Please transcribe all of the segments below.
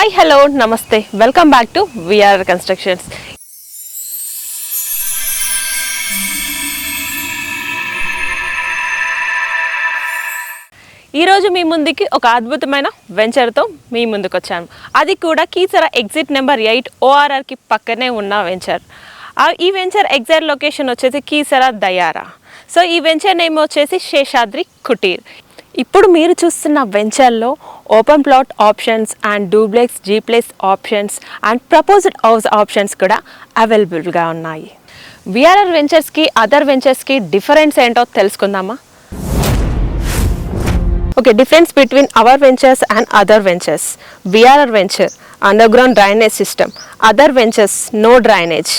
Hi hello నమస్తే welcome back to VRR constructions. ఈరోజు మీ ముందుకి ఒక అద్భుతమైన వెంచర్తో మీ ముందుకు వచ్చాను. అది కూడా కీసర ఎగ్జిట్ నెంబర్ 8 ఓఆర్ఆర్కి పక్కనే ఉన్న వెంచర్. ఈ వెంచర్ ఎగ్జాక్ట్ లొకేషన్ వచ్చేసి కీసర దయారా. సో ఈ వెంచర్ నేమ్ వచ్చేసి శేషాద్రి కుటీర్. ఇప్పుడు మీరు చూస్తున్న వెంచర్లో open plot options and duplex జీప్లెక్స్ options and proposed house options కూడా అవైలబుల్గా ఉన్నాయి. విఆర్ఆర్ వెంచర్స్కి అదర్ వెంచర్స్కి డిఫరెన్స్ ఏంటో తెలుసుకుందామా? Okay, difference between our ventures and other ventures. VRR venture underground drainage system, other ventures no drainage.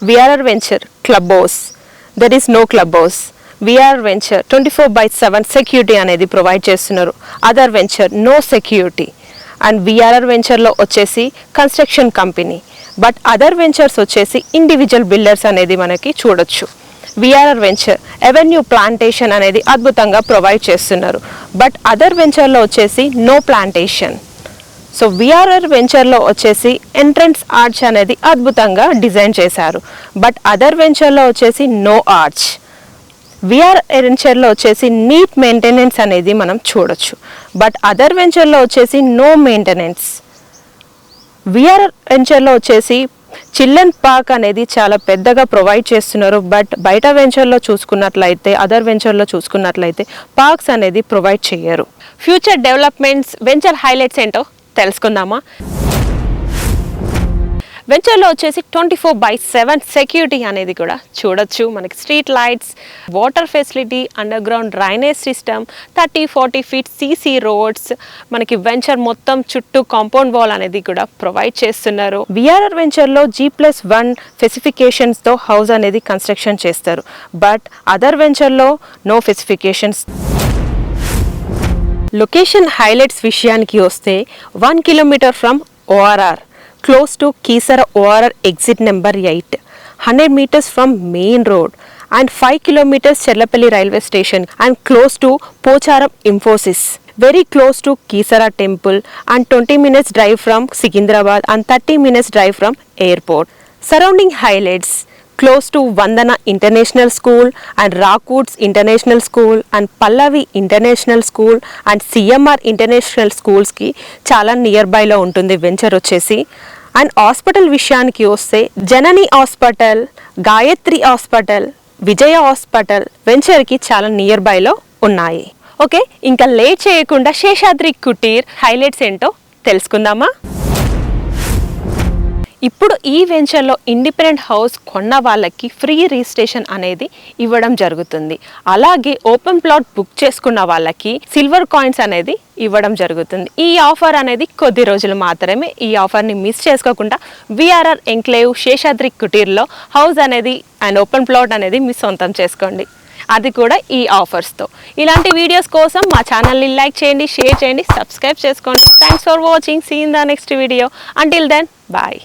VRR venture club house, there is no club house. VRR venture 24/7 security అనేది provide చేస్తున్నారు. Other venture no security. And VRR వెంచర్లో వచ్చేసి construction company, but other ventures వచ్చేసి individual builders అనేది మనకి చూడొచ్చు. VRR venture avenue plantation అనేది అద్భుతంగా ప్రొవైడ్ చేస్తున్నారు, బట్ అదర్ వెంచర్లో వచ్చేసి నో ప్లాంటేషన్. సో విఆర్ఆర్ వెంచర్లో వచ్చేసి ఎంట్రన్స్ ఆర్చ్ అనేది అద్భుతంగా డిజైన్ చేశారు, బట్ అదర్ వెంచర్లో వచ్చేసి నో ఆర్చ్. విఆర్ఆర్ వెంచర్లో వచ్చేసి నీట్ మెయింటెనెన్స్ అనేది మనం చూడొచ్చు, బట్ అదర్ వెంచర్లో వచ్చేసి నో మెయింటెనెన్స్. విఆర్ఆర్ వెంచర్లో వచ్చేసి చిల్డ్రన్ పార్క్ అనేది చాలా పెద్దగా ప్రొవైడ్ చేస్తున్నారు, బట్ బయట వెంచర్లో చూసుకున్నట్లయితే అదర్ వెంచర్లో చూసుకున్నట్లయితే పార్క్స్ అనేది ప్రొవైడ్ చేయరు. ఫ్యూచర్ డెవలప్మెంట్స్ వెంచర్ హైలైట్స్ ఏంటో తెలుసుకుందామా? వెంచర్లో వచ్చేసి 24/7 సెక్యూరిటీ అనేది కూడా చూడొచ్చు. మనకి street lights, water facility, under ground drainage system, 30-40 feet CC roads, మనకి వెంచర్ మొత్తం చుట్టూ కాంపౌండ్ వాల్ అనేది కూడా ప్రొవైడ్ చేస్తున్నారు. విఆర్ఆర్ వెంచర్లో G+1 స్పెసిఫికేషన్స్తో హౌస్ అనేది కన్స్ట్రక్షన్ చేస్తారు, బట్ అదర్ వెంచర్లో నో స్పెసిఫికేషన్స్. లొకేషన్ హైలైట్స్ విషయానికి వస్తే 1 kilometer from ORR, close to Keesara ORR exit number 8, 100 meters from main road and 5 kilometers Cherlapalli railway station and close to Pocharam Infosys, very close to Keesara temple and 20 minutes drive from Secunderabad and 30 minutes drive from airport. Surrounding highlights, close to Vandana International School and Rockwoods International School and Pallavi International School and CMR International Schools కి చాలా near బైలో ఉంటుంది venture వచ్చేసి. And hospital విషయానికి వస్తే జనని hospital, Gayatri hospital, విజయ hospital వెంచర్కి చాలా near బైలో ఉన్నాయి. Okay, ఇంకా late చేయకుండా శేషాద్రి కుటీర్ హైలైట్స్ ఏంటో తెలుసుకుందామా? ఇప్పుడు ఈ వెంచర్లో ఇండిపెండెంట్ హౌస్ కొన్న వాళ్ళకి ఫ్రీ రిజిస్ట్రేషన్ అనేది ఇవ్వడం జరుగుతుంది. అలాగే ఓపెన్ ప్లాట్ బుక్ చేసుకున్న వాళ్ళకి సిల్వర్ కాయిన్స్ అనేది ఇవ్వడం జరుగుతుంది. ఈ ఆఫర్ అనేది కొద్ది రోజులు మాత్రమే. ఈ ఆఫర్ని మిస్ చేసుకోకుండా విఆర్ఆర్ ఎంక్లేవ్ శేషాద్రి కుటీర్లో హౌస్ అనేది అండ్ ఓపెన్ ప్లాట్ అనేది మీ సొంతం చేసుకోండి, అది కూడా ఈ ఆఫర్స్తో. ఇలాంటి వీడియోస్ కోసం మా ఛానల్ని లైక్ చేయండి, షేర్ చేయండి, సబ్స్క్రైబ్ చేసుకోండి. Thanks for watching. See in the next video. Until then bye.